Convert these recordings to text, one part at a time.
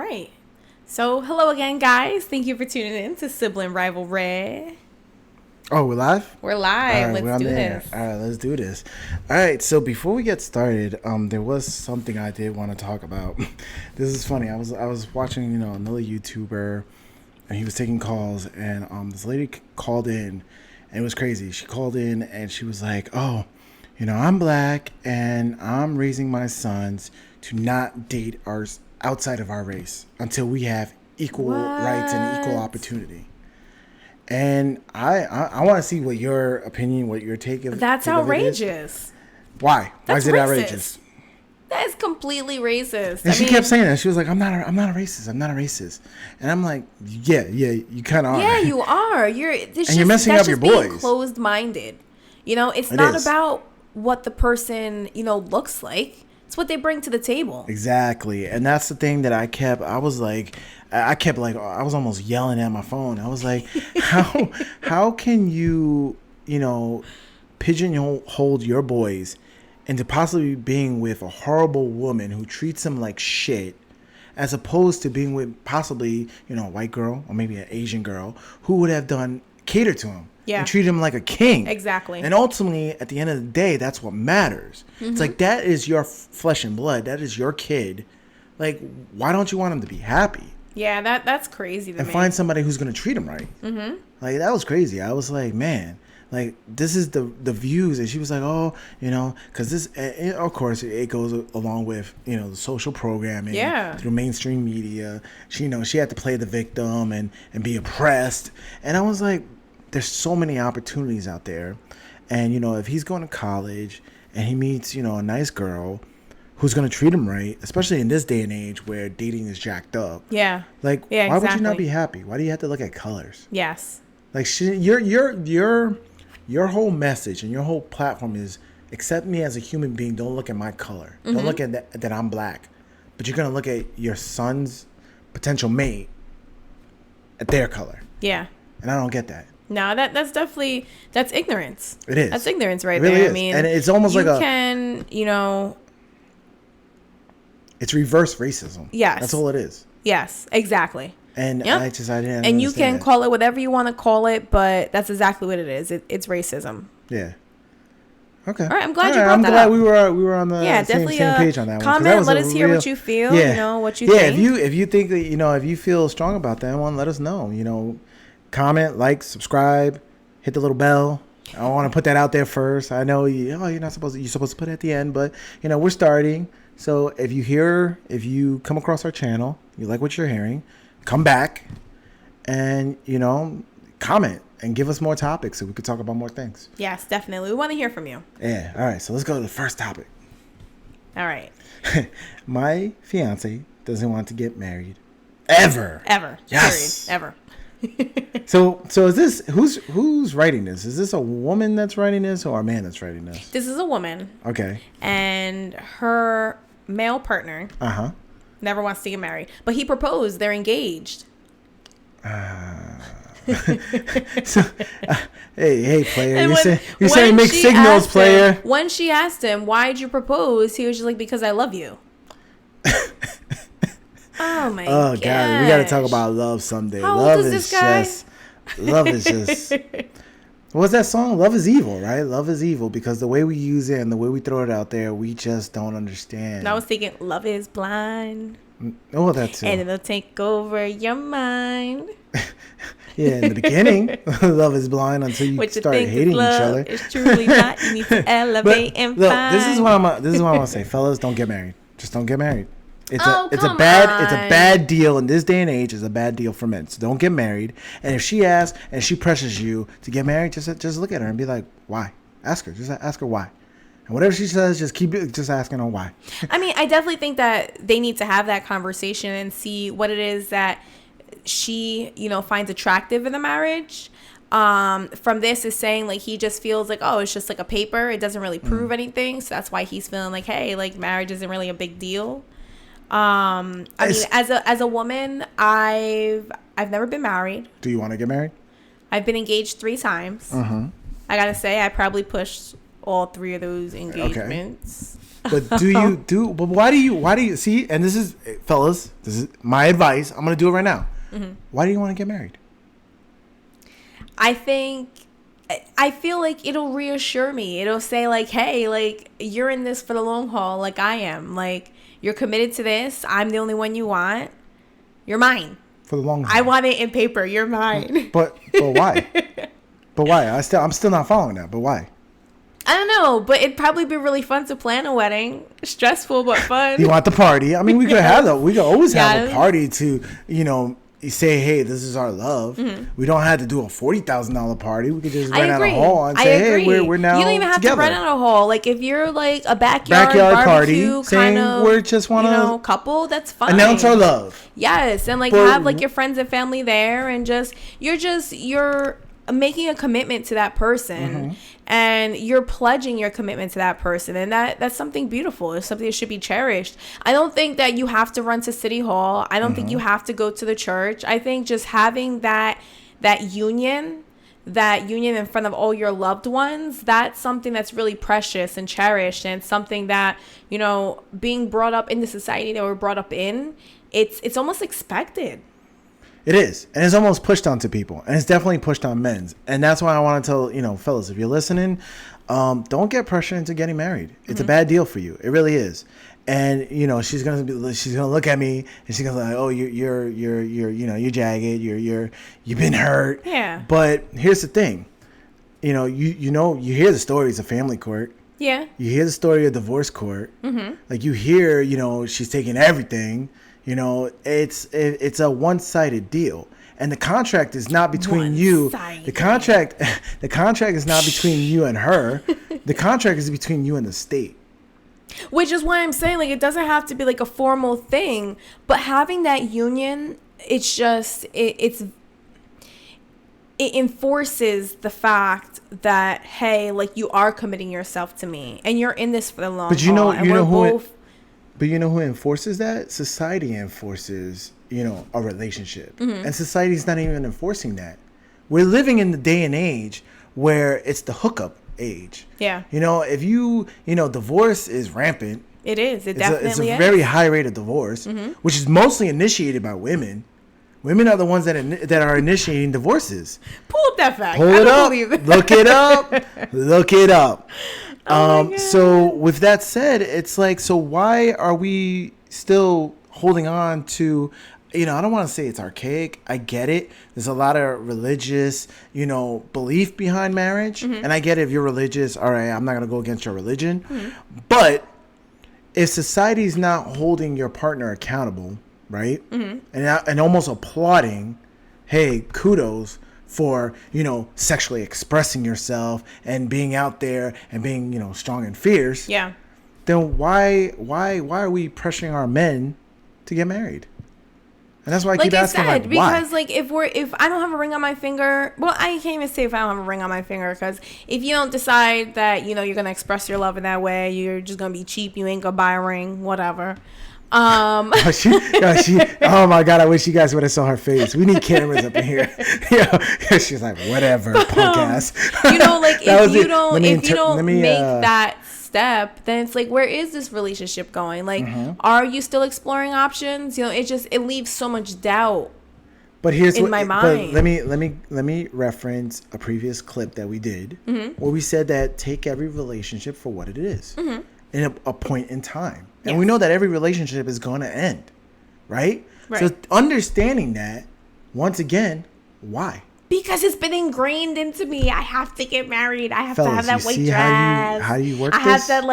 right. So, hello again, guys. Thank you for tuning in to Sibling Rivalry. Oh, we're live? We're live. All right, Let's do this. All right, let's do this. All right, so before we get started, there was something I did want to talk about. This is funny. I was watching, another YouTuber, and he was taking calls, and this lady called in, and it was crazy. She called in, and she was like, "Oh, I'm black, and I'm raising my sons to not date outside of our race until we have equal rights and equal opportunity." And I want to see what your opinion, what your take of That's outrageous. Why? Why is it outrageous? That is completely racist. And she kept saying that. She was like, I'm not a racist. I'm not a racist. And I'm like, yeah, you kind of are. Yeah, you are. You're messing up your boys. Being closed-minded. It's not about what the person, looks like. It's what they bring to the table. Exactly. And that's the thing that I was almost yelling at my phone. I was like, how can you, pigeonhole your boys into possibly being with a horrible woman who treats them like shit, as opposed to being with possibly, a white girl or maybe an Asian girl who would have catered to him. Yeah. And treat him like a king. Exactly. And ultimately, at the end of the day, that's what matters. Mm-hmm. It's like, that is your flesh and blood. That is your kid. Like, why don't you want him to be happy? Yeah, that's crazy to me. And find somebody who's going to treat him right. Mm-hmm. Like, that was crazy. I was like, man, like, this is the views. And she was like, oh, because this, of course, it goes along with, the social programming. Yeah. Through mainstream media. She had to play the victim and be oppressed. And I was like, there's so many opportunities out there. And, if he's going to college and he meets, a nice girl who's going to treat him right, especially in this day and age where dating is jacked up. Yeah. Like, why would you not be happy? Why do you have to look at colors? Yes. Like, your whole message and your whole platform is accept me as a human being. Don't look at my color. Mm-hmm. Don't look at that I'm black. But you're going to look at your son's potential mate at their color. Yeah. And I don't get that. No, that's ignorance. It is. That's ignorance right it really there. Is. I mean, and it's almost like it's reverse racism. Yes. That's all it is. Yes, exactly. And yep. I didn't. And you can call it whatever you want to call it, but that's exactly what it is. It's racism. Yeah. Okay. All right. I'm glad you brought that up. We were on the same page on that comment, one. let us hear what you feel. Yeah. What you think. Yeah. If you think that if you feel strong about that one, let us know. Comment, like, subscribe, hit the little bell. I want to put that out there first. I know you're supposed to put it at the end, but we're starting. So if you come across our channel, you like what you're hearing, come back and comment and give us more topics so we could talk about more things. Yes, definitely. We want to hear from you. Yeah. All right. So let's go to the first topic. All right. My fiance doesn't want to get married ever. Yes. Period. Ever. So is this who's writing this? Is this a woman that's writing this or a man that's writing this? This is a woman. Okay. And her male partner never wants to get married, but he proposed. They're engaged. So, hey, player. You're saying mixed signals, player. When she asked him, "Why'd you propose?" He was just like, "Because I love you." Oh my god! We got to talk about love someday. How old is this guy? Love is just. What's that song? Love is evil, right? Love is evil because the way we use it and the way we throw it out there, we just don't understand. And I was thinking, love is blind. Oh, that's it. And it'll take over your mind. Yeah, in the beginning, love is blind until you start hating each other. It's truly not. You need to elevate and find. This is what I'm gonna say, fellas. Don't get married. Just don't get married. It's a bad deal in this day and age. It's a bad deal for men. So don't get married. And if she asks and she pressures you to get married, just look at her and be like, why? Ask her. Just ask her why. And whatever she says, just asking her why. I mean, I definitely think that they need to have that conversation and see what it is that she, finds attractive in the marriage. From this is saying like he just feels like, oh, it's just like a paper. It doesn't really prove anything. So that's why he's feeling like, hey, like marriage isn't really a big deal. I mean, as a woman, I've never been married. Do you want to get married? I've been engaged 3 times. I gotta say, I probably pushed all 3 of those engagements. But but why do you see, and this is, fellas, this is my advice, I'm going to do it right now. Why do you want to get married? I feel like it'll reassure me. It'll say like, hey, like, you're in this for the long haul, like I am. Like, you're committed to this. I'm the only one you want. You're mine. For the long haul. I want it in paper. You're mine. But why? But why? I'm still not following that. But why? I don't know, but it'd probably be really fun to plan a wedding. Stressful but fun. You want the party? I mean, we could always have a party to, say, hey, this is our love. We don't have to do a $40,000 party. We could just rent out a hall and say, hey, we're now You don't even have together. to rent out a hall. Like, if you're like a backyard barbecue party, kind of, we're just want to couple, that's fine. Announce our love. Yes, and like have like your friends and family there, and you're making a commitment to that person, and you're pledging your commitment to that person, and that's something beautiful. It's something that should be cherished. I don't think that you have to run to City Hall. I don't think you have to go to the church. I think just having that union in front of all your loved ones, that's something that's really precious and cherished, and something that, being brought up in the society that we're brought up in, it's almost expected. It is. And it's almost pushed onto people. And it's definitely pushed on men's. And that's why I want to tell, fellas, if you're listening, don't get pressured into getting married. It's a bad deal for you. It really is. And, she's going to look at me and she's going to be like, oh, you're jagged. You've been hurt. Yeah. But here's the thing. You hear the stories of family court. Yeah. You hear the story of divorce court. Like, you hear, she's taking everything. It's a one-sided deal, and the contract is not between you. The contract is not between you and her. The contract is between you and the state. Which is why I'm saying, like, it doesn't have to be like a formal thing, but having that union, it's just it enforces the fact that, hey, like, you are committing yourself to me, and you're in this for the long haul. But you know who enforces that? Society enforces, a relationship. And society's not even enforcing that. We're living in the day and age where it's the hookup age. Yeah. If divorce is rampant. It is. It definitely is. It's a very high rate of divorce, which is mostly initiated by women. Women are the ones that are initiating divorces. Pull up that fact. Pull it up. Look it up. Look it up. So with that said, it's like, so why are we still holding on to, I don't want to say it's archaic. I get it. There's a lot of religious, belief behind marriage. And I get it. If you're religious, all right, I'm not going to go against your religion. But if society's not holding your partner accountable, right? And almost applauding, hey, kudos for, sexually expressing yourself and being out there and being, strong and fierce. Yeah. Then why are we pressuring our men to get married? And that's why I keep asking, why? Because, if I don't have a ring on my finger, well, I can't even say if I don't have a ring on my finger, because if you don't decide that, you're going to express your love in that way, you're just going to be cheap, you ain't going to buy a ring, whatever. Oh my God, I wish you guys would have saw her face. We need cameras up in here. She's like, whatever, punk ass. If you don't make that step, then it's like, where is this relationship going? Like, are you still exploring options? It leaves so much doubt. But here's in my mind. But let me reference a previous clip that we did where we said that take every relationship for what it is in a point in time. And we know that every relationship is going to end, right? So understanding that, once again, why? Because it's been ingrained into me. I have to get married. I have to have that white dress. How do you work this? I have that,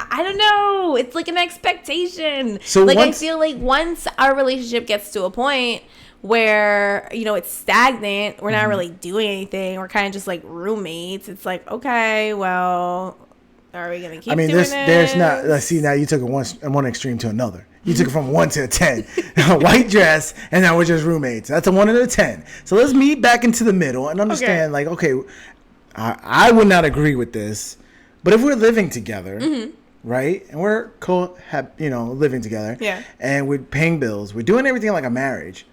I don't know. It's like an expectation. So I feel like once our relationship gets to a point where, it's stagnant, we're not really doing anything. We're kind of just like roommates. It's like, okay, well, are we gonna keep doing this? There's not. See, now you took it one extreme to another. You took it from 1 to a 10. White dress, and now we're just roommates. That's a 1 and a 10. So let's meet back into the middle and understand, I would not agree with this, but if we're living together, right, and we're living together, and we're paying bills, we're doing everything like a marriage.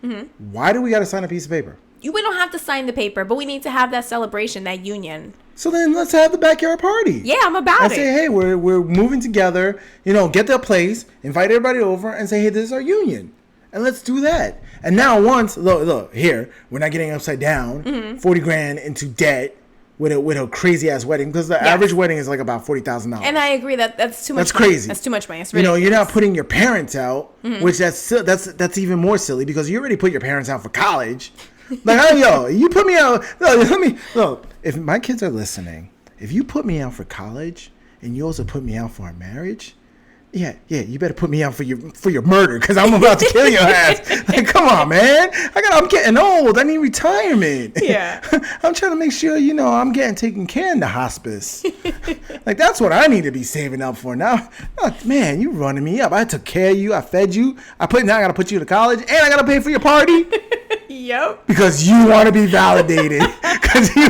Why do we got to sign a piece of paper? We don't have to sign the paper, but we need to have that celebration, that union. So then let's have the backyard party. Yeah, I'm about and it. Say, hey, we're moving together. Get the place, invite everybody over, and say, hey, this is our union, and let's do that. And now look here, we're not getting upside down, $40,000 into debt with a crazy ass wedding, because the average wedding is like about $40,000. And I agree that's too much. That's crazy. That's too much money. It's ridiculous. You're not putting your parents out, which that's even more silly, because you already put your parents out for college. Like, oh, you put me out. Look, if my kids are listening, if you put me out for college and you also put me out for a marriage, yeah, you better put me out for your murder, because I'm about to kill your ass. Like, come on, man. I'm getting old. I need retirement. Yeah. I'm trying to make sure, I'm getting taken care in the hospice. Like, that's what I need to be saving up for now. Oh, man, you running me up. I took care of you. I fed you. Now I got to put you to college, and I got to pay for your party. Yep. Because you want to be validated. Get the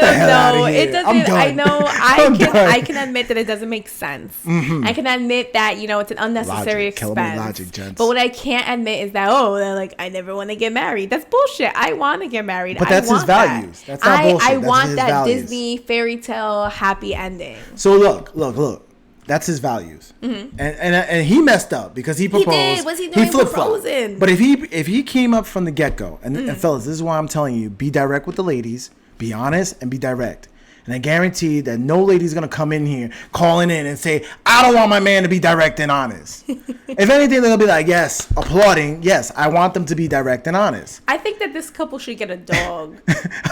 hell out of here. It doesn't. I'm done. I know. I can admit that it doesn't make sense. Mm-hmm. I can admit that it's an unnecessary expense. Logic, gents. But what I can't admit is that they're like, I never want to get married. That's bullshit. I want to get married. But that's his values. That's not bullshit. I want that values. Disney fairy tale happy ending. So look. That's his values, and he messed up because he proposed. He did. What's he doing proposing? But if he came up from the get go, and fellas, this is why I'm telling you: be direct with the ladies, be honest, and be direct. And I guarantee that no lady's gonna come in here calling in and say, "I don't want my man to be direct and honest." If anything, they'll be like, "Yes, applauding. Yes, I want them to be direct and honest." I think that this couple should get a dog.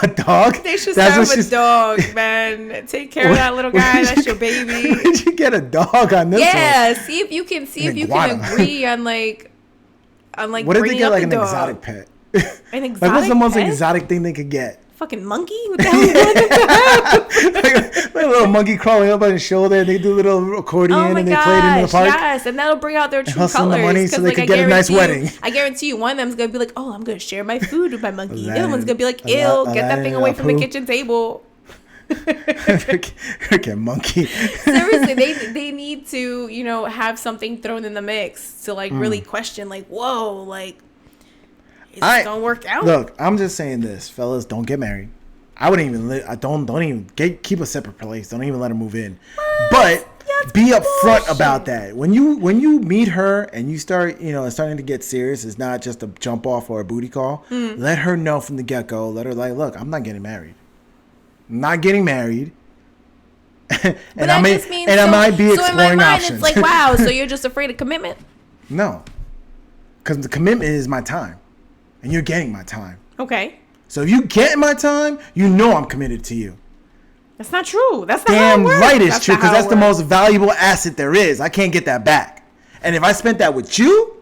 A dog? They should have a dog, man. Take care of that little guy. That's your baby. Where did you get a dog on this one? Yeah, see if you can agree on what if they get like an exotic pet? An exotic like what's the most pet? exotic thing they could get? Fucking monkey? What the hell is that? like a little monkey crawling up on his shoulder, and they do a little accordion and they play it into the park. Yes, and that'll bring out their true colors. The money so they can get a nice wedding. I guarantee you, one of them's gonna be like, "Oh, I'm gonna share my food with my monkey." The other one's gonna be like, "Ew, get that thing away from the kitchen table." Okay, monkey. Seriously, they need to have something thrown in the mix to really question whoa, is it gonna work out? Look, I'm just saying this, fellas, don't get married. I wouldn't even don't even keep a separate place. Don't even let her move in. What? But be upfront about that. When you meet her and you start starting to get serious, it's not just a jump off or a booty call. Let her know from the get go. Let her look, I'm not getting married. I'm not getting married. and I might be exploring in my mind, options. It's like, wow, so you're just afraid of commitment? No, because the commitment is my time, and you're getting my time. Okay. So if you get my time, I'm committed to you. That's not true. That's not damn how it works. Right, it's true, because that's the most valuable asset there is. I can't get that back. And if I spent that with you,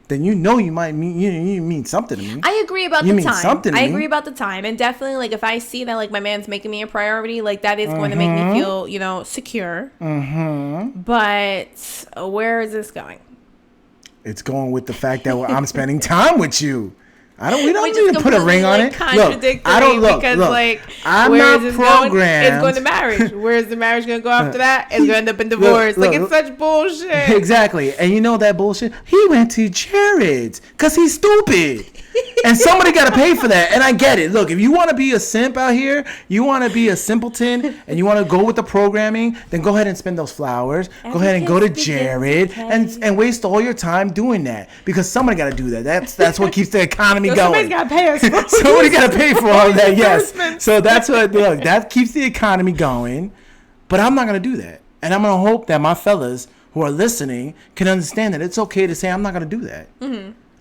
then you might mean you mean something to me. I agree about the time. Something to me. I agree about the time, and definitely if I see that my man's making me a priority, that is going to make me feel secure. But where is this going? It's going with the fact that I'm spending time with you. We don't need to put a ring on it. Look, I don't because I'm where not is programmed. It's going to marriage. Where is the marriage going to go after that? It's going to end up in divorce. It's such bullshit. Exactly. And you know that bullshit? He went to Jared's because he's stupid. And somebody got to pay for that. And I get it. Look, if you want to be a simp out here, you want to be a simpleton, and you want to go with the programming, then go ahead and spend those flowers. Go ahead and go to Jared and waste all your time doing that, because somebody got to do that. That's what keeps the economy going. Somebody's got to pay us. Somebody got to pay for all of that. Yes. So that's what that keeps the economy going. But I'm not going to do that, and I'm going to hope that my fellas who are listening can understand that it's okay to say I'm not going to do that.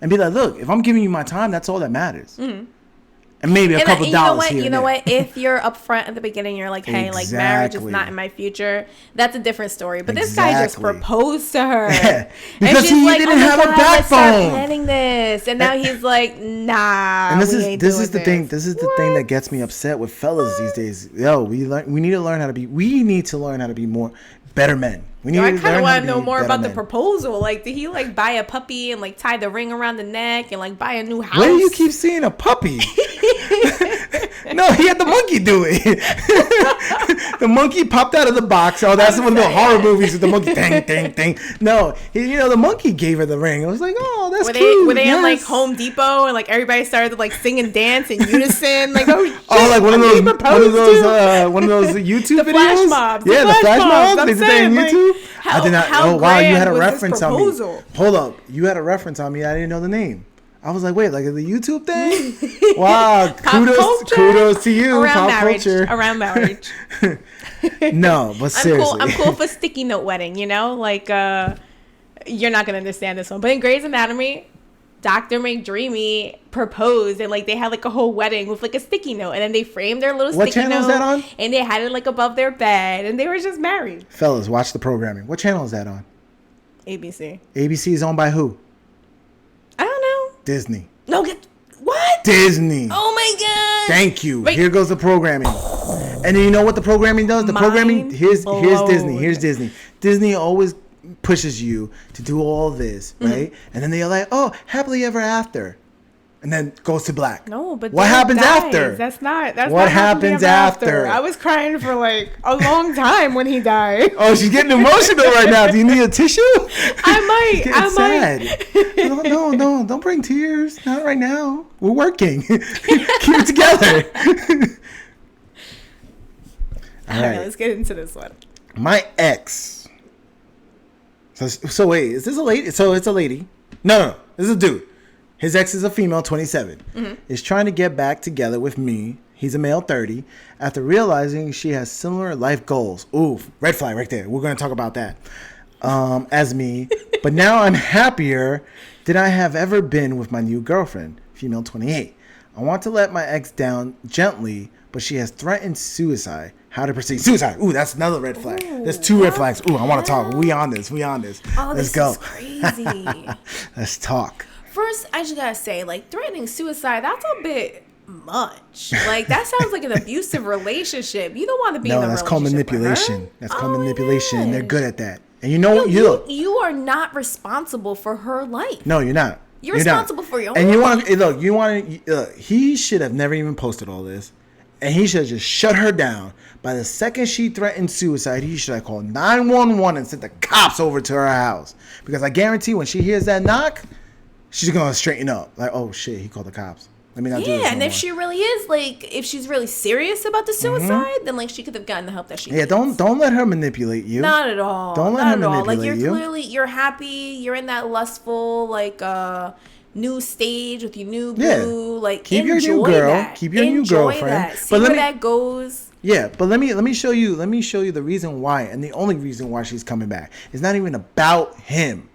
And be like, look, if I'm giving you my time, that's all that matters. And maybe a couple dollars here. You know what? If you're upfront at the beginning, you're like, hey, marriage is not in my future. That's a different story. But this guy just proposed to her. Yeah. Because he didn't have a backbone. Planning this, and now he's like, nah. And this is the thing. This is the thing that gets me upset with fellas these days. We need to learn how to be more better men. I kind of want to know more about the proposal. Did he buy a puppy and tie the ring around the neck and buy a new house? Where do you keep seeing a puppy? No, he had the monkey do it. The monkey popped out of the box. Oh, that's one of the horror movies with the monkey. Ding, ding, ding. No, the monkey gave her the ring. I was like, oh, that's cute. Were they in like Home Depot and like everybody started to like sing and dance in unison? Like, oh, shit, like one of those YouTube the videos. Flash mobs. Yeah, the flash mobs. They did that on like, YouTube. I did not. Oh wow, you had a reference on me. Hold up, you had a reference on me. I didn't know the name. I was like, wait, like the YouTube thing? Wow, kudos to you, around pop marriage, culture. Around marriage. No, but seriously. I'm cool for sticky note wedding, Like, you're not going to understand this one. But in Grey's Anatomy, Dr. McDreamy proposed and like they had like a whole wedding with like a sticky note. And then they framed their little sticky note. What channel is that on? And they had it like above their bed. And they were just married. Fellas, watch the programming. What channel is that on? ABC. ABC is owned by who? I don't know. Disney. No, what? Disney. Oh my God. Thank you. Right. Here goes the programming. And then you know what the programming does? The programming, here's Disney. Here's Disney. Disney always pushes you to do all this, right? And then they're like, oh, happily ever after. And then goes to black. No, but what happens after? That's what happens after. I was crying for like a long time when he died. Oh, she's getting emotional right now. Do you need a tissue? I might. No, don't bring tears. Not right now. We're working. Keep it together. All right, let's get into this one. My ex. So wait, is this a lady? So it's a lady. No, this is a dude. His ex is a female, 27. Is trying to get back together with me. He's a male, 30. After realizing she has similar life goals. Ooh, red flag right there. We're going to talk about that. As me. But now I'm happier than I have ever been with my new girlfriend, female, 28. I want to let my ex down gently, but she has threatened suicide. How to proceed? Suicide. Ooh, that's another red flag. There's two red flags. Ooh, I want to talk. We on this. Oh, Let's go. Is crazy. Let's talk. First, I just gotta say, like, threatening suicide, that's a bit much. Like, that sounds like an abusive relationship. You don't want to be in a relationship. No, that's called manipulation. That's called manipulation. They're good at that. And you know what? You are not responsible for her life. No, you're not. You're responsible for your own life. And he should have never even posted all this. And he should have just shut her down. By the second she threatened suicide, he should have called 911 and sent the cops over to her house. Because I guarantee when she hears that knock, she's going to straighten up. Like, oh, shit, he called the cops. Let me not do this and if she really is, like, if she's really serious about the suicide, then, like, she could have gotten the help that she needs. Don't let her manipulate you. Not at all. Don't let her manipulate you. Like, you're happy. You're in that lustful, like, new stage with your new boo. Like, keep your new girl. That. Keep your new girlfriend. That. See where that goes. Yeah, but let me show you the reason why, and the only reason why she's coming back. It's not even about him.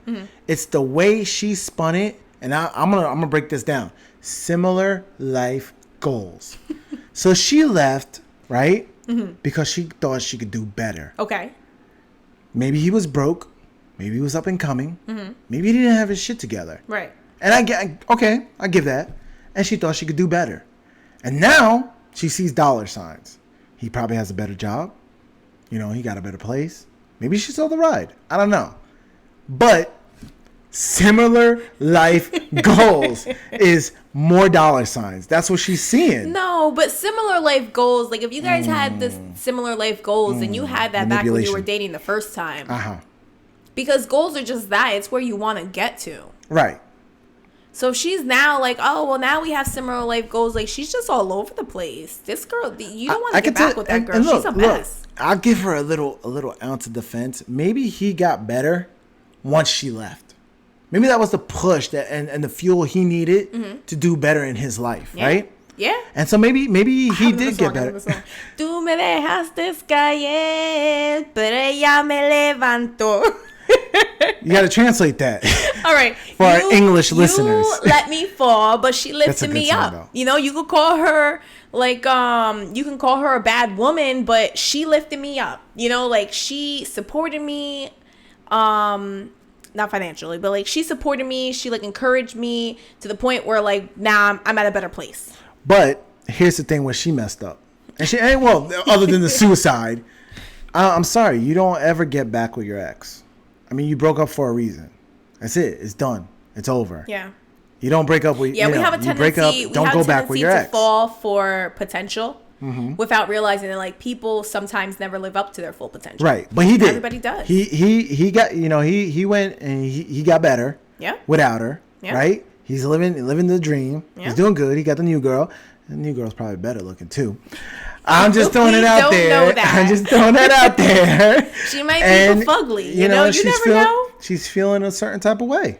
It's the way she spun it, and I'm gonna break this down. Similar life goals. So she left, right? Because she thought she could do better. Okay. Maybe he was broke. Maybe he was up and coming. Maybe he didn't have his shit together. Right. And I give that. And she thought she could do better. And now she sees dollar signs. He probably has a better job. He got a better place. Maybe she saw the ride. I don't know. But similar life goals is more dollar signs. That's what she's seeing. No, but similar life goals, like if you guys had this similar life goals and you had that back when you were dating the first time. Because goals are just that. It's where you want to get to. Right. So she's now like, oh, well, now we have similar life goals. Like, she's just all over the place. This girl, you don't want to get back with that girl. She's a mess. I'll give her a little ounce of defense. Maybe he got better once she left. Maybe that was the push and the fuel he needed to do better in his life, right? Yeah. And so maybe he did get better. Tú me dejaste caer, pero ella me levantó. You got to translate that. All right. For our English listeners. You let me fall, but she lifted me up. Though. You could call her like you can call her a bad woman, but she lifted me up. Like she supported me not financially, but like she supported me, she like encouraged me to the point where like now I'm at a better place. But here's the thing where she messed up. And she other than the suicide, I'm sorry, you don't ever get back with your ex. I mean, you broke up for a reason. That's it. It's done. It's over. Yeah. You don't break up with. Yeah, we have a tendency. Don't go back with your ex. To fall for potential without realizing that like people sometimes never live up to their full potential. Right, but he did. Everybody does. He got he went and he got better. Yeah. Without her. Yeah. Right. He's living the dream. Yeah. He's doing good. He got the new girl. The new girl's probably better looking too. I'm just throwing it out there. I'm just throwing that out there. She might be fugly. You know, you never know. She's feeling a certain type of way.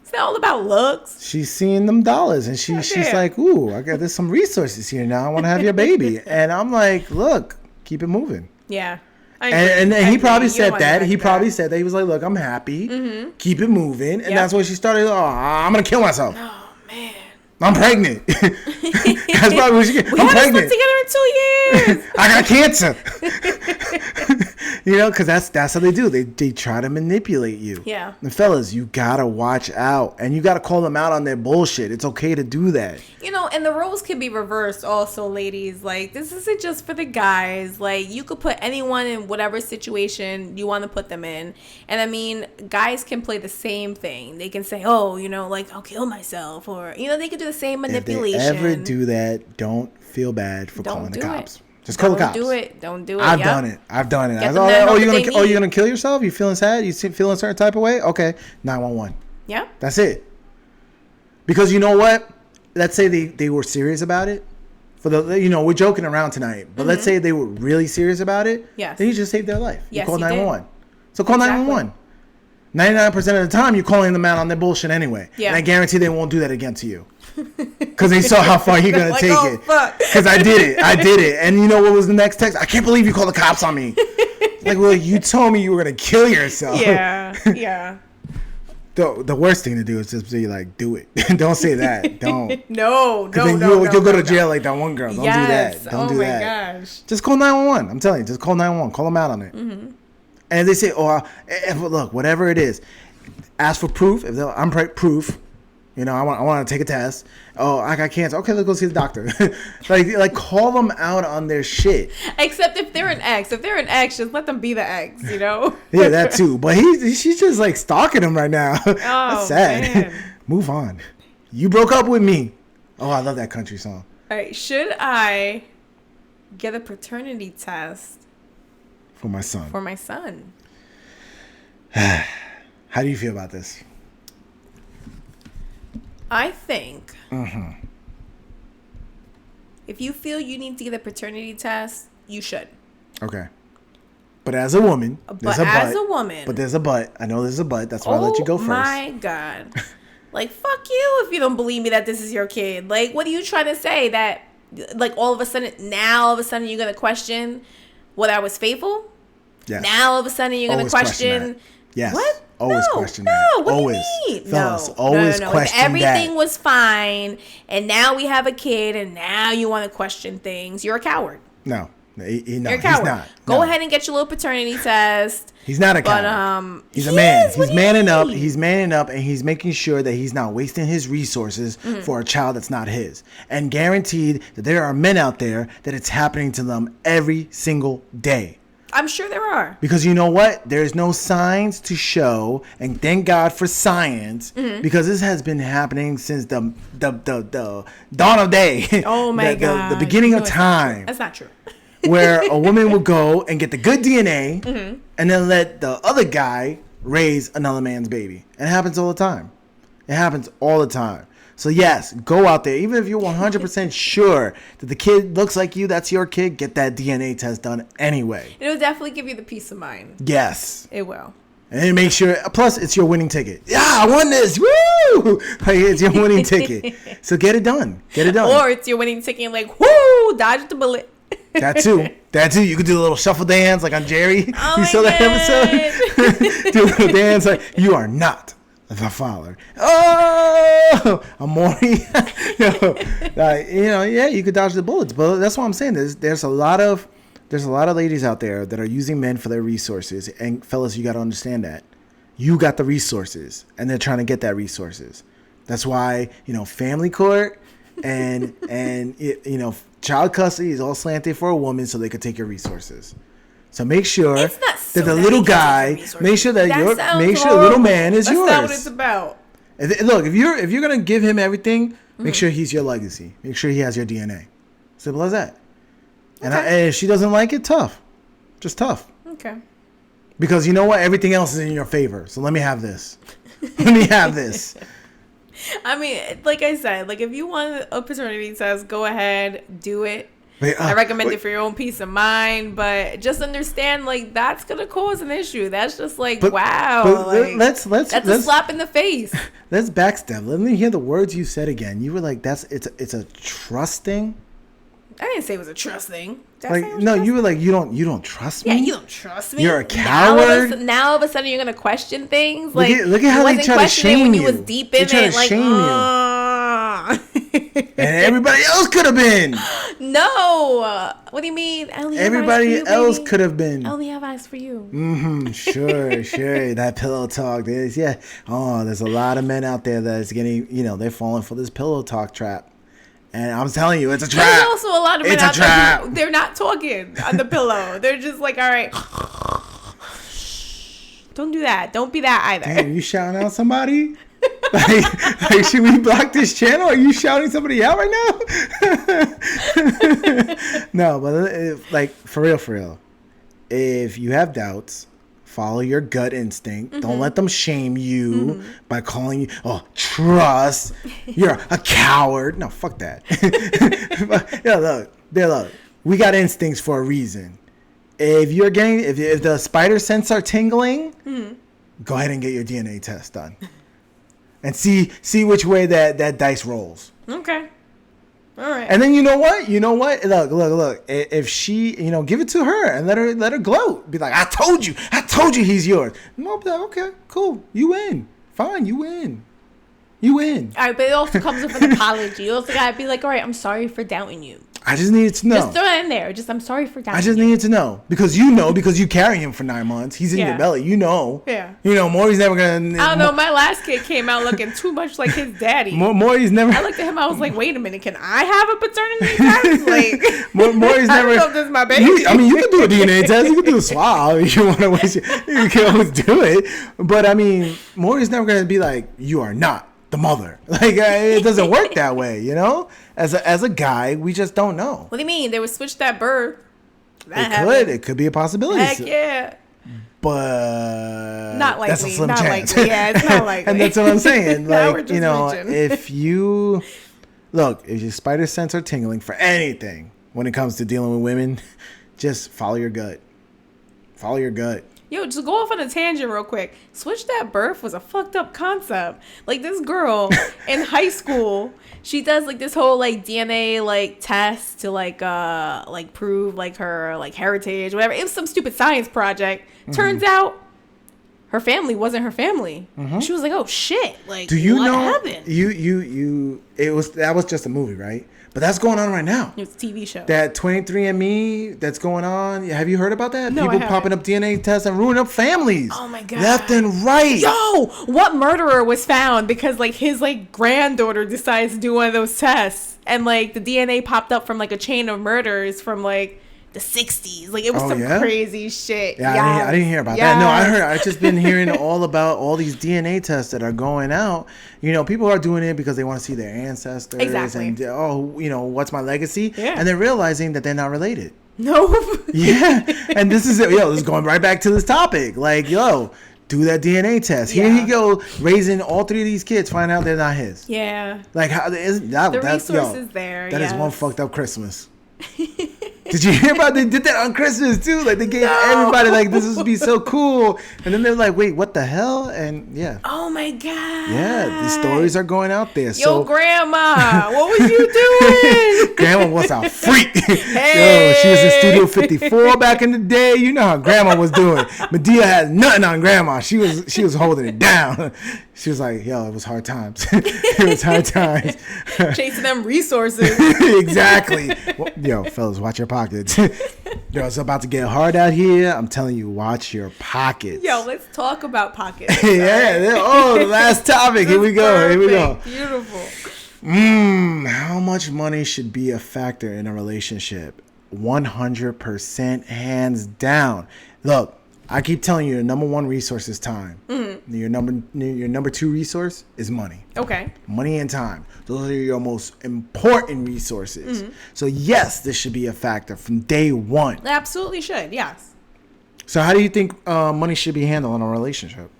It's not all about looks. She's seeing them dollars, and she's like, "Ooh, there's some resources here now. I want to have your baby." And I'm like, "Look, keep it moving." Yeah. And he probably said that. He probably said that. He was like, "Look, I'm happy. Keep it moving." And that's why she started. Oh, I'm gonna kill myself. Oh man. I'm pregnant. That's probably what she get. I'm pregnant. Together in 2 years. I got cancer. You know, because that's how they do. They try to manipulate you. Yeah. And fellas, you gotta watch out, and you gotta call them out on their bullshit. It's okay to do that. You know, and the roles can be reversed also, ladies. Like, this isn't just for the guys. Like, you could put anyone in whatever situation you want to put them in. And I mean, guys can play the same thing. They can say, oh, you know, like, I'll kill myself. Or, you know, they can do the same manipulation. If they ever do that, don't feel bad for calling the cops. Just call the cops. Don't do it. I've done it. Oh, you're gonna kill yourself? You feeling sad? You feeling a certain type of way? Okay, 911. Yeah. That's it. Because you know what? Let's say they were serious about it. We're joking around tonight, but let's say they were really serious about it. Yes. Then you just saved their life. Yes, you call 911. So call 911. 99% of the time, you're calling them out on their bullshit anyway. Yeah. And I guarantee they won't do that again to you. Because they saw how far you're going to take it. Because I did it. And you know what was the next text? I can't believe you called the cops on me. Like, well, you told me you were going to kill yourself. Yeah. The worst thing to do is just be like, do it. Don't say that. Don't. No. You'll go to jail like that one girl. Don't do that. Don't do that. Oh, my gosh. Just call 911. I'm telling you. Just call 911. Call them out on it. And they say, look, whatever it is, ask for proof. I'm proof. You know, I want to take a test. Oh, I got cancer. Okay, let's go see the doctor. like call them out on their shit. Except if they're an ex. If they're an ex, just let them be the ex, you know? Yeah, that too. But she's just like stalking him right now. Oh, that's sad. Man. Move on. You broke up with me. Oh, I love that country song. All right, should I get a paternity test for my son? How do you feel about this? I think if you feel you need to get a paternity test, you should. Okay. But as a woman, there's a but. But there's a but. I know there's a but. That's why I let you go first. Oh my God. Like, fuck you if you don't believe me that this is your kid. Like, what are you trying to say? That, like, all of a sudden you're going to question whether I was faithful? Yes. Now all of a sudden you're going to question. Yes. What? Always question that. No, what always. do you mean? Fellas, always question if everything that. was fine, and now we have a kid, and now you want to question things, you're a coward. No. You're a coward. He's not. Go ahead and get your little paternity test. He's not a coward. He's a man. He's manning up. He's manning up, and he's making sure that he's not wasting his resources for a child that's not his. And guaranteed that there are men out there that it's happening to them every single day. I'm sure there are. Because you know what? There's no signs to show, and thank God for science, because this has been happening since the dawn of day. Oh my God. The beginning of time. That's not true. Where a woman would go and get the good DNA and then let the other guy raise another man's baby. And it happens all the time. It happens all the time. So yes, go out there. Even if you're 100% sure that the kid looks like you, that's your kid, get that DNA test done anyway. It'll definitely give you the peace of mind. Yes. It will. And make sure, plus it's your winning ticket. Yeah, I won this. Woo! Like, it's your winning ticket. So get it done. Get it done. Or it's your winning ticket and like, whoo, dodge the bullet. That too. You could do a little shuffle dance like on Jerry. Oh, you saw that episode? Do a little dance like, you are not the father. Oh, Amori. Yeah, you could dodge the bullets. But that's what I'm saying. There's a lot of ladies out there that are using men for their resources. And fellas, you got to understand that. You got the resources, and they're trying to get that resources. That's why, family court and child custody is all slanted for a woman so they could take your resources. So make sure that the little guy, make sure the little man is yours. That's not what it's about. Look, if you're gonna give him everything, make sure he's your legacy. Make sure he has your DNA. Simple as that. And if she doesn't like it, tough. Just tough. Okay. Because you know what? Everything else is in your favor. So let me have this. Let me have this. I mean, like I said, like if you want a paternity test, go ahead, do it. I recommend it for your own peace of mind, but just understand, like, that's gonna cause an issue. That's just like, wow. But like, that's a slap in the face. Let's backstep. Let me hear the words you said again. You were like, it's a trust thing. I didn't say it was a trust thing. You were like, you don't trust me. Yeah, you don't trust me. You're a coward. Now all of a sudden you're gonna question things. Look at how they try to shame when you. You was deep in they it, like, shame you. And everybody else could have been. No. What do you mean? Everybody else could have been. I only have eyes for you. Sure. That pillow talk. There's a lot of men out there that's getting, they're falling for this pillow talk trap. And I'm telling you, it's a trap. There's also a lot of men out there who, they're not talking on the pillow. They're just like, all right. Don't do that. Don't be that either. Damn, you shouting out somebody? like, should we block this channel? Are you shouting somebody out right now? No, but like, for real. If you have doubts, follow your gut instinct. Mm-hmm. Don't let them shame you by calling you, trust. You're a coward. No, fuck that. Look. We got instincts for a reason. If you're getting, if the spider sense are tingling, go ahead and get your DNA test done. And see which way that dice rolls. Okay. All right. And then you know what? Look. If she, give it to her and let her gloat. Be like, I told you he's yours. No, be like, okay, cool. You win. Fine, you win. All right, but it also comes with an apology. You also gotta be like, all right, I'm sorry for doubting you. I just needed to know. Just throw it in there. I'm sorry for doubting you. I just needed to know. Because you carry him for 9 months. He's in your belly. Yeah. Maury's never going to... I don't know. My last kid came out looking too much like his daddy. Maury's never... I looked at him. I was like, wait a minute. Can I have a paternity test? Like, Maury's never... I don't know if this is my baby. You can do a DNA test. You can do a swab if you want to waste You can always do it. But, Maury's never going to be like, you are not the mother. Like, it doesn't work that way, As a guy, we just don't know. What do you mean? They would switch that birth. It could be a possibility. Heck yeah. But not likely. That's a slim chance. Likely. Yeah, it's not likely. And that's what I'm saying. Like, if your spider sense are tingling for anything when it comes to dealing with women, just follow your gut. Yo, just go off on a tangent real quick. Switch that birth was a fucked up concept. Like, this girl in high school, she does like this whole like DNA like test to like prove like her like heritage, whatever. It was some stupid science project. Turns out her family wasn't her family. She was like, oh shit. Like, do you what know happened? That was just a movie, right? But that's going on right now. It's a TV show. That 23andMe that's going on. Have you heard about that? No, People popping up DNA tests and ruining up families. Oh my God. Left and right. Yo, what murderer was found because like his like granddaughter decides to do one of those tests and like the DNA popped up from like a chain of murders from like the 60s. Like, it was crazy shit. Yeah, I didn't hear about that. No, I've just been hearing all about all these DNA tests that are going out. People are doing it because they want to see their ancestors. Exactly. And, what's my legacy? Yeah. And they're realizing that they're not related. No. Yeah. And this is it. This is going right back to this topic. Like, do that DNA test. Here he go, raising all 3 of these kids, find out they're not his. Yeah. Like, how is that? The resources there. That is one fucked up Christmas. Did you hear about they did that on Christmas too? Like, they gave everybody like, this would be so cool, and then they're like, wait, what the hell? And oh my God, these stories are going out there. Yo, Grandma, what was you doing? Grandma was a freak. Hey. Yo, she was in Studio 54 back in the day. You know how Grandma was doing. Medea had nothing on Grandma. She was holding it down. She was like, yo, it was hard times. It was hard times. Chasing them resources. Exactly. Well, yo, fellas, watch your pockets. Yo, it's about to get hard out here. I'm telling you, watch your pockets. Yo, let's talk about pockets. Yeah. Oh, the last topic. Here we go. Beautiful. How much money should be a factor in a relationship? 100% hands down. Look, I keep telling you, the number one resource is time. Mm-hmm. Your number two resource is money. Okay. Money and time. Those are your most important resources. So yes, this should be a factor from day one. It absolutely should. Yes. So how do you think money should be handled in a relationship?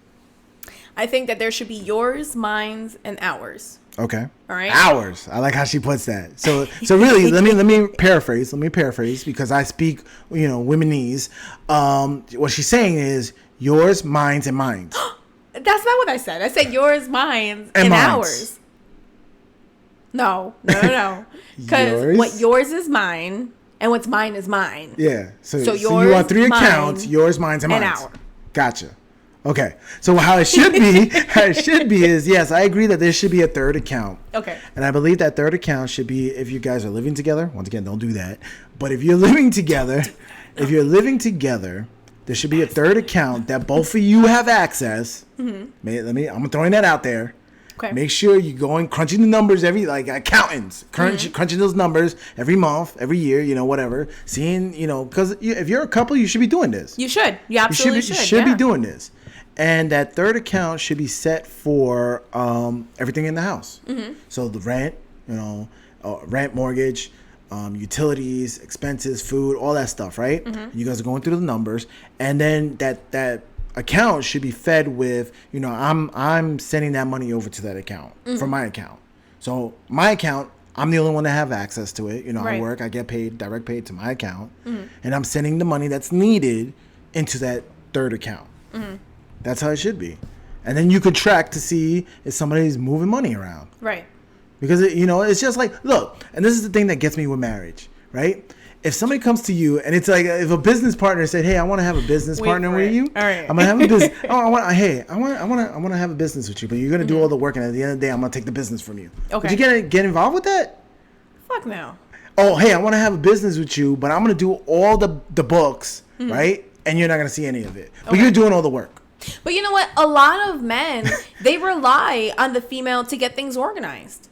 I think that there should be yours, mine, and ours. Okay. All right. Ours. I like how she puts that. So really, let me paraphrase. Let me paraphrase because I speak, womenese. What she's saying is yours, mine, and mine. That's not what I said. I said yours, mine, and ours. No. Because what yours is mine, and what's mine is mine. Yeah. So you want three accounts: yours, mine, and mine. And ours. Gotcha. Okay. So how it should be, is yes, I agree that there should be a third account. Okay. And I believe that third account should be if you guys are living together. Once again, don't do that. But if you're living together, there should be a third account that both of you have access. Mm-hmm. I'm throwing that out there. Okay. Make sure you're going crunching the numbers like accountants, crunching those numbers every month, every year, whatever. Seeing, because if you're a couple, you should be doing this. You should. You absolutely should be doing this. And that third account should be set for everything in the house. Mm-hmm. So the rent, rent, mortgage, utilities, expenses, food, all that stuff, right? Mm-hmm. You guys are going through the numbers, and then that account should be fed with, I'm sending that money over to that account from my account. So my account, I'm the only one that have access to it. Right. I work, I get paid, direct paid to my account, and I'm sending the money that's needed into that third account. Mm-hmm. That's how it should be. And then you could track to see if somebody's moving money around. Right. Because, it's just like, look, and this is the thing that gets me with marriage, right? If somebody comes to you and it's like, if a business partner said, hey, I want to have a business partner with you. All right. I'm going to have a business. I want to have a business with you, but you're going to do all the work. And at the end of the day, I'm going to take the business from you. Okay. Would you get involved with that? Fuck no. Oh, hey, I want to have a business with you, but I'm going to do all the books, right? And you're not going to see any of it. But you're doing all the work. But you know what? A lot of men, they rely on the female to get things organized.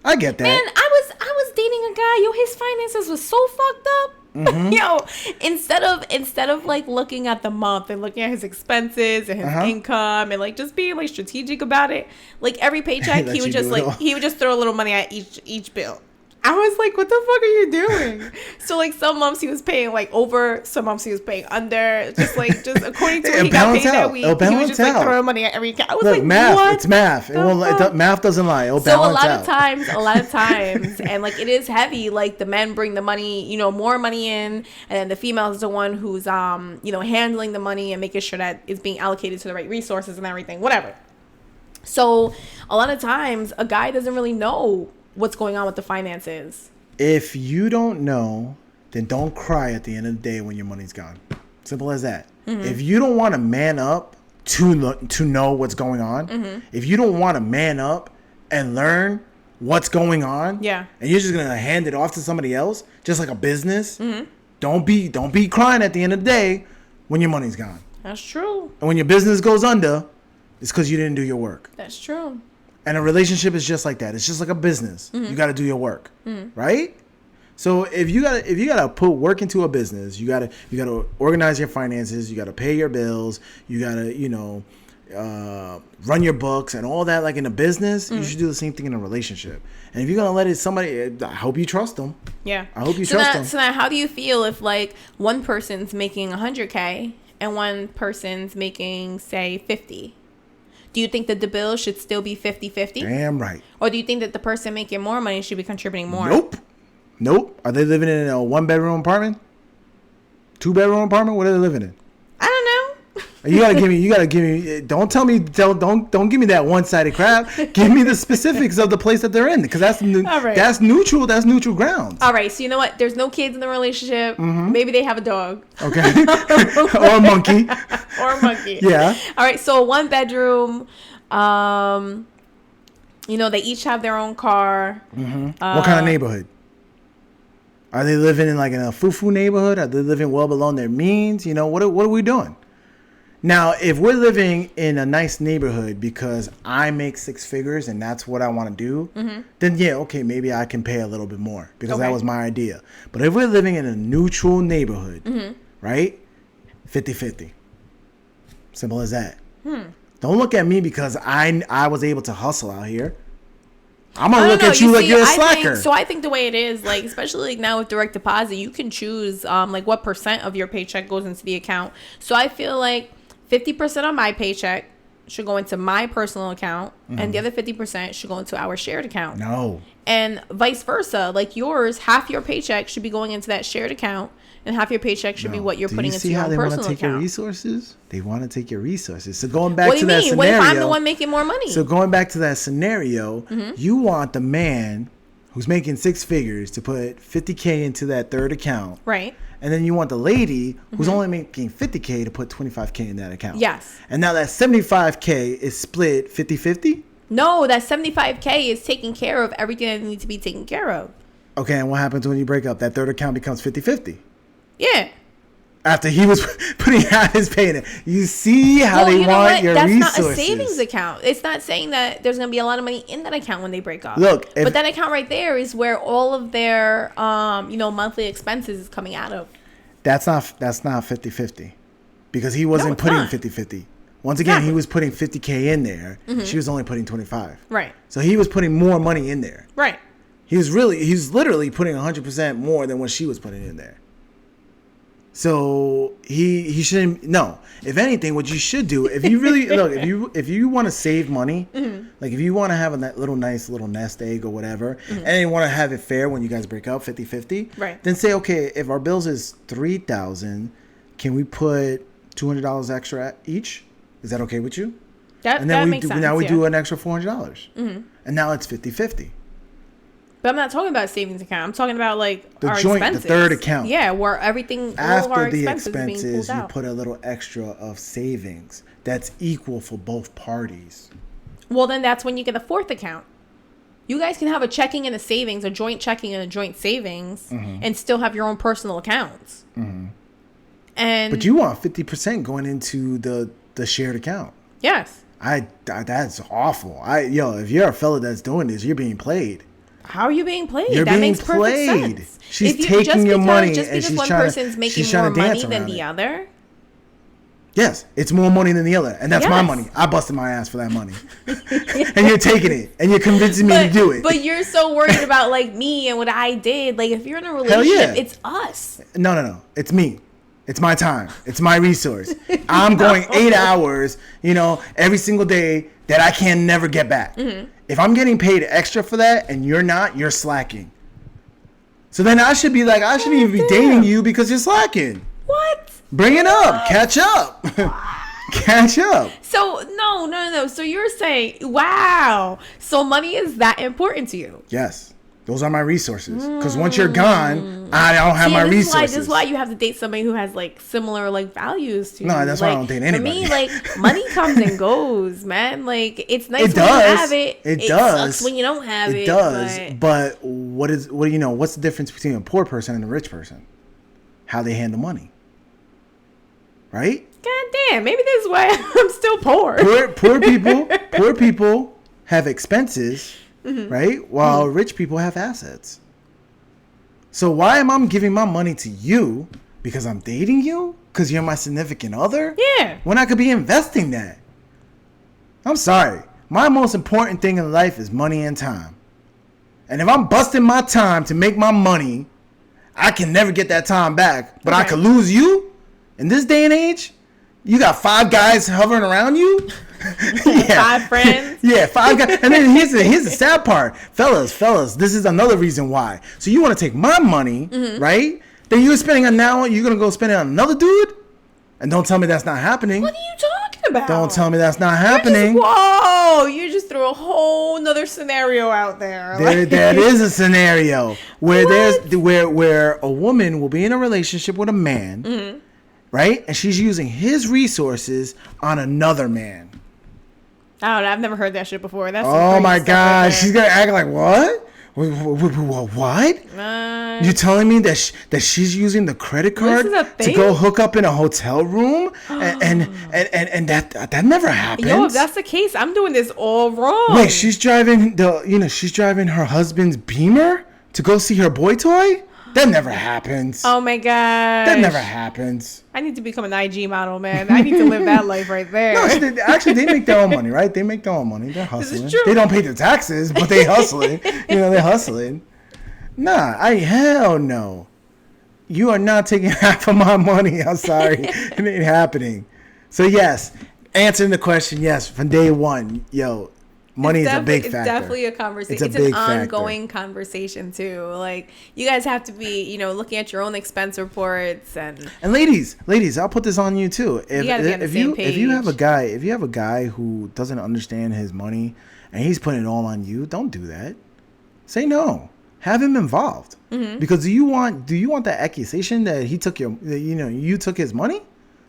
I get that. Man, I was dating a guy, his finances was so fucked up. Mm-hmm. instead of like looking at the month and looking at his expenses and his income and like just being like strategic about it, like every paycheck he would just throw a little money at each bill. I was like, what the fuck are you doing? So like some months he was paying like over, some months he was paying under, just according to what he got paid that week. He was just like throwing money at every account. I was like, math, what? It's math. Math doesn't lie. It'll so balance a lot of times, and like it is heavy. Like the men bring the money, more money in, and then the female is the one who's handling the money and making sure that it's being allocated to the right resources and everything, whatever. So a lot of times a guy doesn't really know what's going on with the finances. If you don't know, then don't cry at the end of the day when your money's gone. Simple as that. Mm-hmm. If you don't want to man up to know what's going on, if you don't want to man up and learn what's going on, and you're just gonna hand it off to somebody else, just like a business, don't be crying at the end of the day when your money's gone. That's true. And when your business goes under, it's because you didn't do your work. That's true. And a relationship is just like that. It's just like a business. You got to do your work, right? So if you gotta put work into a business, you gotta organize your finances. You gotta pay your bills. You gotta run your books and all that. Like in a business, you should do the same thing in a relationship. And if you're gonna let I hope you trust them. Yeah, I hope you trust them. So now, how do you feel if like one person's making $100K and one person's making say 50? Do you think that the bill should still be 50-50? Damn right. Or do you think that the person making more money should be contributing more? Nope. Are they living in a 1-bedroom apartment? 2-bedroom apartment? What are they living in? I don't know. You gotta give me. Don't give me that one-sided crap. Give me the specifics of the place that they're in, because that's neutral. That's neutral ground. All right. So you know what? There's no kids in the relationship. Mm-hmm. Maybe they have a dog. Okay. Or a monkey. Yeah. All right. So 1-bedroom. They each have their own car. Mm-hmm. What kind of neighborhood? Are they living in like in a foo-foo neighborhood? Are they living well below their means? What are we doing? Now, if we're living in a nice neighborhood because I make 6 figures and that's what I want to do, then yeah, okay, maybe I can pay a little bit more because that was my idea. But if we're living in a neutral neighborhood, right? 50-50. Simple as that. Don't look at me because I was able to hustle out here. I'm gonna look at you like you're a slacker. I think the way it is, like, especially like now with direct deposit, you can choose like what percent of your paycheck goes into the account. So I feel like 50% of my paycheck should go into my personal account, and the other 50% should go into our shared account. No. And vice versa. Like yours, half your paycheck should be going into that shared account, and half your paycheck should be what you're putting into your own personal account. Do you see how they want to take your resources? They want to take your resources. So going back to that scenario. What if I'm the one making more money? So going back to that scenario, you want the man who's making six figures to put $50K into that third account. Right. And then you want the lady who's only making $50K to put $25K in that account. Yes. And now that $75K is split 50-50? No, that $75K is taking care of everything that needs to be taken care of. Okay, and what happens when you break up? That third account becomes 50-50. Yeah. After he was putting out his payment. You see how they want your resources. That's not a savings account. It's not saying that there's going to be a lot of money in that account when they break up. Look. But that account right there is where all of their monthly expenses is coming out of. That's not 50-50. Because he wasn't putting 50-50. Once again, he was putting 50K in there. She was only putting 25. Right. So he was putting more money in there. Right. He's literally putting 100% more than what she was putting in there. So he shouldn't. No, if anything, what you should do, if you really look, if you want to save money, like if you want to have a nice little nest egg or whatever, and you want to have it fair when you guys break up 50-50, right? Then say, okay, if our bills is $3,000, can we put $200 extra each? Is that okay with you? That makes sense. Now we do an extra $400, and now it's 50-50. But I'm not talking about a savings account. I'm talking about like our expenses. The third account. Yeah, where everything, after all of our the expenses being pulled out. You put a little extra of savings that's equal for both parties. Well, then that's when you get a fourth account. You guys can have a checking and a savings, a joint checking and a joint savings, and still have your own personal accounts. But you want 50% going into the shared account. Yes. That's awful. If you're a fella that's doing this, you're being played. How are you being played? You're that being makes perfect played. sense. She's taking your money, just because one person's making more money than the other. Yes, it's more money than the other, and that's my money. I busted my ass for that money, and you're taking it, and you're convincing me to do it. But you're so worried about like me and what I did. Like if you're in a relationship, it's us. No, it's me. It's my time. It's my resource. I'm going 8 hours, every single day that I can never get back. If I'm getting paid extra for that and you're not, you're slacking. So then I should be like, I shouldn't even be dating you because you're slacking. What? Bring it up. Catch up. Catch up. So no. So you're saying, wow. So money is that important to you? Yes. Those are my resources. Because once you're gone, I don't have my resources. This is why you have to date somebody who has like similar like values to you. No, that's why I don't date anybody. For me, like money comes and goes, man. Like it's nice when you have it. It does. Sucks when you don't have it. It does. But what's the difference between a poor person and a rich person? How they handle money. Right? God damn. Maybe that's why I'm still poor. Poor people have expenses. Right? While rich people have assets. So why am I giving my money to you? Because I'm dating you? Because you're my significant other? Yeah. When I could be investing that. I'm sorry. My most important thing in life is money and time. And if I'm busting my time to make my money, I can never get that time back. But I could lose you? In this day and age? You got 5 guys hovering around you? Yeah. 5 friends? Yeah, 5 guys. And then here's the sad part. Fellas, this is another reason why. So you want to take my money, right? Then you're spending it now, you're going to go spend it on another dude? And don't tell me that's not happening. What are you talking about? Don't tell me that's not happening. You just threw a whole nother scenario out there. That is a scenario where a woman will be in a relationship with a man, right? And she's using his resources on another man. I don't know. I've never heard that shit before. That's my God. She's going to act like, what? What? You're telling me that she's using the credit card to go hook up in a hotel room? and that never happens. Yo, if that's the case, I'm doing this all wrong. Wait, she's driving her husband's Beamer to go see her boy toy? That never happens. Oh my god. That never happens. I need to become an IG model, man. I need to live that life right there. No, actually, they make their own money, right? They make their own money. They're hustling. This is true. They don't pay their taxes, but they hustling. They're hustling. Nah, hell no. You are not taking half of my money. I'm sorry. It ain't happening. So yes, answering the question, yes, from day one, yo, money is a big factor. It's definitely a conversation. It's an ongoing conversation too. Like, you guys have to be, looking at your own expense reports and ladies, I'll put this on you too. If you have a guy who doesn't understand his money and he's putting it all on you, don't do that. Say no. Have him involved. Mm-hmm. Because do you want that accusation that he took you took his money?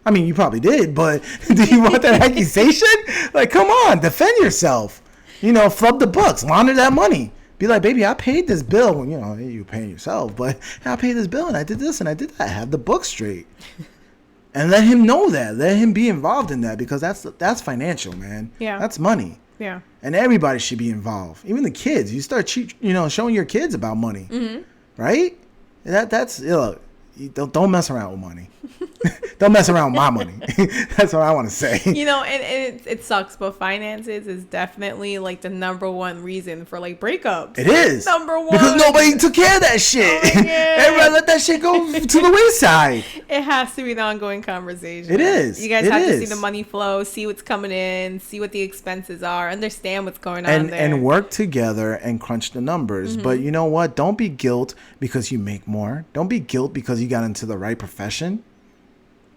I mean, you probably did, but do you want that accusation? Like, come on, defend yourself. Flub the books, launder that money. Be like, baby, I paid this bill. You paying yourself, but I paid this bill and I did this and I did that. Have the book straight. And let him know that. Let him be involved in that, because that's financial, man. Yeah. That's money. Yeah. And everybody should be involved. Even the kids. You start showing your kids about money. Mm-hmm. Right? That's don't mess around with money. Don't mess around with my money. That's what I want to say. And it sucks, but finances is definitely like the number one reason for like breakups. It is number one, because nobody took care of that shit. Oh, everybody let that shit go to the wayside. It has to be an ongoing conversation. It is. You guys have to see the money flow, see what's coming in, see what the expenses are, understand what's going on there, and work together and crunch the numbers. Mm-hmm. But you know what? Don't be guilt because you make more. Don't be guilt because you got into the right profession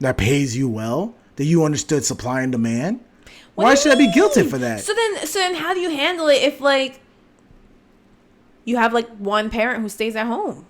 that pays you well, that you understood supply and demand. Why should I be guilty for that? So then how do you handle it if like you have like one parent who stays at home?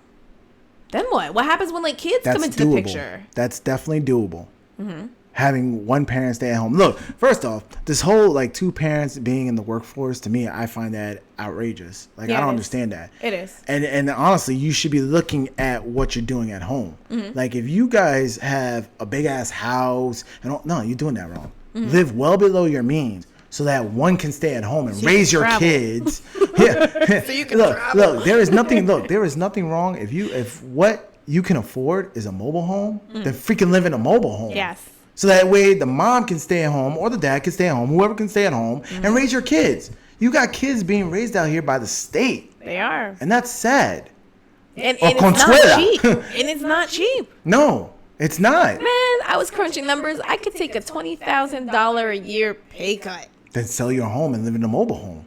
Then what happens when like kids come into the picture? That's definitely doable. Mm-hmm. Having one parent stay at home. Look, first off, this whole like two parents being in the workforce, to me, I find that outrageous. Like, I don't understand that. It is. And honestly, you should be looking at what you're doing at home. Mm-hmm. Like, if you guys have a big ass house, no, you're doing that wrong. Mm-hmm. Live well below your means so that one can stay at home and raise your kids. Yeah. So you can travel. Look, there is nothing wrong if what you can afford is a mobile home, then freaking live in a mobile home. Yes. So that way the mom can stay at home or the dad can stay at home, whoever can stay at home, and raise your kids. You got kids being raised out here by the state. They are. And that's sad. And it's not cheap. And it's not cheap. No, it's not. Man, I was crunching numbers. I could take a $20,000 a year pay cut. Then sell your home and live in a mobile home.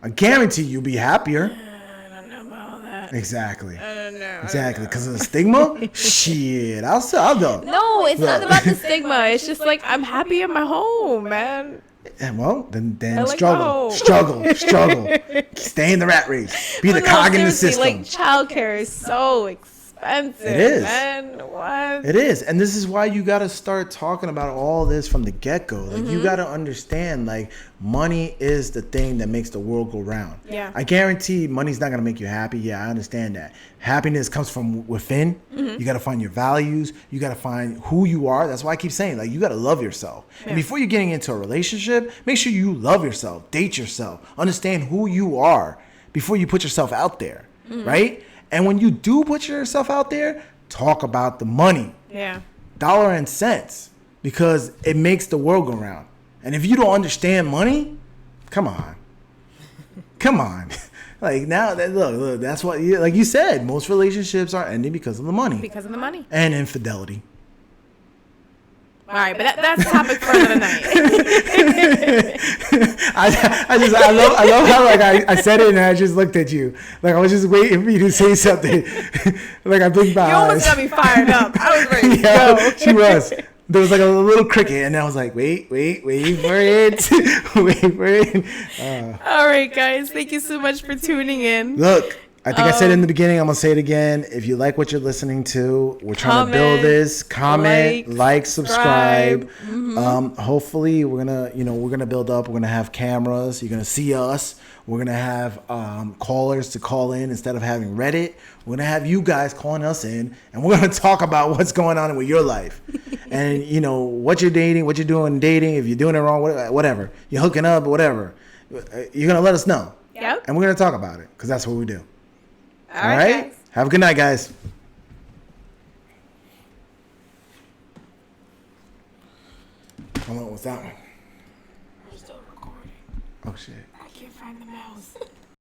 I guarantee you'll be happier. I don't know about that. Exactly. I don't know. Exactly. Because of the stigma? Shit. I'll go. No, it's not about the stigma. It's just like, I'm happy in my home, man. And well, then like struggle. Stay in the rat race. Be the cog in the system. Like, childcare is so expensive. It is. Man, what? It is. And this is why you got to start talking about all this from the get-go. Like, you got to understand, like, money is the thing that makes the world go round. Yeah. I guarantee money's not going to make you happy. Yeah, I understand that. Happiness comes from within. Mm-hmm. You got to find your values. You got to find who you are. That's why I keep saying, like, you got to love yourself. Yeah. And before you're getting into a relationship, make sure you love yourself, date yourself, understand who you are before you put yourself out there, right? And when you do put yourself out there, talk about the money. Yeah. Dollar and cents. Because it makes the world go round. And if you don't understand money, come on. Come on. Like, now, look, that's what, like you said, most relationships are ending because of the money. Because of the money. And infidelity. All right, but that's a topic for another night. I love how like I said it and I just looked at you, like I was just waiting for you to say something. Like I blinked my eyes. You almost got me fired up. I was ready to go. She was. There was like a little cricket, and I was like, wait for it, wait for it. All right, guys, thank you so much for tuning in. Look. I think I said it in the beginning. I'm going to say it again. If you like what you're listening to, we're trying to build this. Comment, like, subscribe. Mm-hmm. Hopefully, we're going to build up. We're going to have cameras. You're going to see us. We're going to have callers to call in instead of having Reddit. We're going to have you guys calling us in, and we're going to talk about what's going on with your life. And, what you're dating, what you're doing dating, if you're doing it wrong, whatever. You're hooking up, whatever. You're going to let us know. Yep. And we're going to talk about it because that's what we do. All right. Guys. Have a good night, guys. How long was that one? We're still recording. Oh shit. I can't find the mouse.